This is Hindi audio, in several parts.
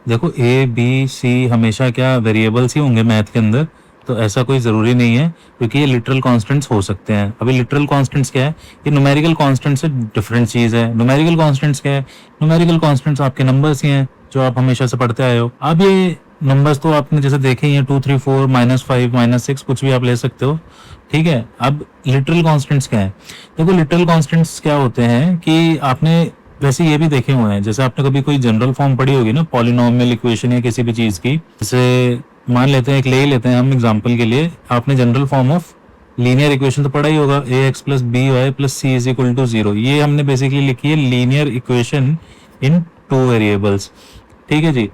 देखो ए बी सी हमेशा क्या वेरिएबल्स ही होंगे मैथ के अंदर, तो ऐसा कोई ज़रूरी नहीं है, क्योंकि ये लिटरल कांस्टेंट्स हो सकते हैं। अभी लिटरल कांस्टेंट्स क्या है, ये न्यूमेरिकल कांस्टेंट से डिफरेंट चीज़ है। न्यूमेरिकल कांस्टेंट्स क्या है, न्यूमेरिकल कांस्टेंट्स आपके नंबर्स ही हैं जो आप हमेशा से पढ़ते आए हो। अब ये नंबर्स तो आपने जैसे देखे ही हैं, 2 3 4 -5 -6 कुछ भी आप ले सकते हो, ठीक है। अब लिटरल कांस्टेंट्स क्या है, देखो लिटरल कांस्टेंट्स क्या होते हैं कि आपने वैसे ये भी देखे हुए हैं, जैसे आपने कभी कोई जनरल फॉर्म पढ़ी होगी ना पॉलिनोमियल इक्वेशन या किसी भी चीज की, जैसे मान लेते हैं, एक ले ही लेते हैं हम एग्जांपल के लिए, आपने general form of linear equation तो पढ़ा ही होगा, ax plus B Y plus C is equal to 0। ये हमने बेसिकली लिखी है लीनियर इक्वेशन इन 2 वेरिएबल्स, ठीक है जी।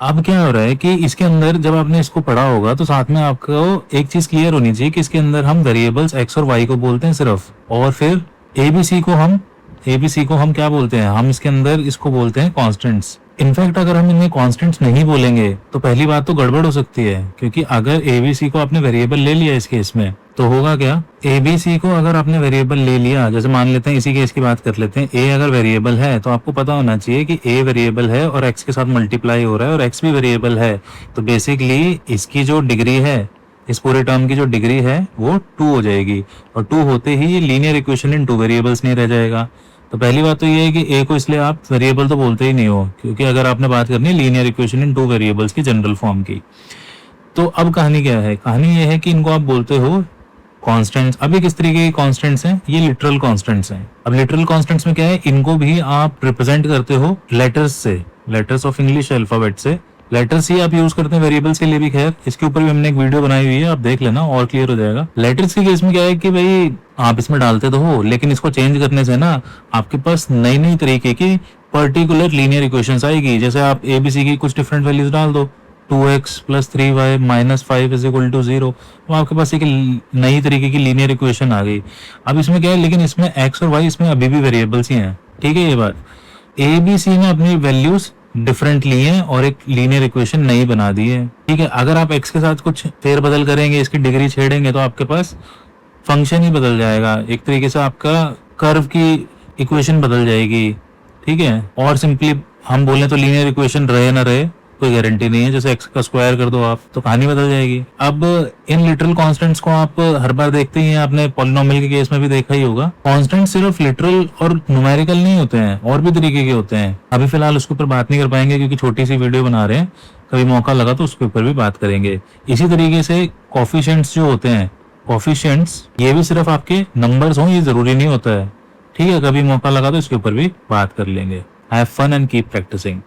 अब क्या हो रहा है कि इसके अंदर जब आपने इसको पढ़ा होगा तो साथ में आपको एक चीज क्लियर होनी चाहिए कि इसके अंदर हम वेरिएबल्स एक्स और वाई को बोलते हैं सिर्फ, और फिर एबीसी को हम क्या बोलते हैं, हम इसके अंदर इसको बोलते हैं कांस्टेंट्स। इनफैक्ट अगर हम इन्हें कांस्टेंट्स नहीं बोलेंगे तो पहली बात तो गड़बड़ हो सकती है, क्योंकि अगर एबीसी को आपने वेरिएबल ले लिया इस केस में तो होगा क्या, एबीसी को अगर आपने वेरिएबल ले लिया, जैसे मान लेते हैं इसी केस की बात कर लेते हैं, ए अगर वेरिएबल है तो आपको पता होना चाहिए कि ए वेरिएबल है और एक्स के साथ मल्टीप्लाई हो रहा है और एक्स भी वेरिएबल है, तो बेसिकली इसकी जो डिग्री है, इस पूरे टर्म की जो डिग्री है वो 2 हो जाएगी, और 2 होते ही ये लीनियर इक्वेशन इन 2 वेरिएबल्स नहीं रह जाएगा। तो पहली बात तो ये है कि ए को इसलिए आप वेरिएबल तो बोलते ही नहीं हो, क्योंकि अगर आपने बात करनी है लीनियर इक्वेशन इन 2 वेरिएबल्स की जनरल फॉर्म की। तो अब कहानी क्या है, कहानी ये है कि इनको आप बोलते हो कांस्टेंट्स। अभी किस तरीके के कांस्टेंट्स हैं, ये लिटरल कांस्टेंट्स हैं। अब लिटरल कांस्टेंट्स में क्या है, इनको भी आप रिप्रेजेंट करते हो लेटर्स से, लेटर्स ऑफ इंग्लिश अल्फाबेट से। लेटर्स ही आप यूज करते हैं वेरिएबल्स के लिए भी, खैर इसके ऊपर भी हमने एक वीडियो बनाई हुई है, आप देख लेना और क्लियर हो जाएगा। लेटर्स के केस में क्या है कि भाई आप इसमें डालते तो हो, लेकिन इसको चेंज करने से ना आपके पास नई नई तरीके की पर्टिकुलर लीनियर इक्वेशंस आएगी। जैसे आप एबीसी की कुछ डिफरेंट वैल्यूज डाल दो, 2x plus 3y minus 5 is equal to 0, तो आपके पास एक नई तरीके की लीनियर इक्वेशन आ गई। अब इसमें क्या है, लेकिन इसमें x और y इसमें अभी भी वेरिएबल्स ही हैं, ठीक है। ये बात ए बी सी ने अपनी वैल्यूज डिफरेंट ली है और एक लीनियर इक्वेशन नई बना दी है, ठीक है। अगर आप x के साथ कुछ फेर बदल करेंगे, इसकी डिग्री छेड़ेंगे, तो आपके पास फंक्शन ही बदल जाएगा, एक तरीके से आपका कर्व की इक्वेशन बदल जाएगी, ठीक है। और सिंपली हम बोले तो लीनियर इक्वेशन रहे ना रहे कोई गारंटी नहीं है, जैसे x का स्क्वायर कर दो आप तो कहानी बदल जाएगी। अब इन लिटरल कांस्टेंट्स को आप हर बार देखते ही हैं, आपने पॉलिनोमियल के केस में भी देखा ही होगा। कांस्टेंट सिर्फ लिटरल और न्यूमेरिकल नहीं होते हैं, और भी तरीके के होते हैं। अभी फिलहाल उसके ऊपर बात नहीं कर पाएंगे क्योंकि छोटी सी वीडियो बना रहे हैं, कभी मौका लगा तो उसके ऊपर भी बात करेंगे। इसी तरीके से कोफिशिएंट्स जो होते हैं, कोफिशिएंट्स ये भी सिर्फ आपके नंबर्स हों ये जरूरी नहीं होता है, ठीक है। कभी मौका लगा तो इसके ऊपर भी बात कर लेंगे। Have fun and keep practising.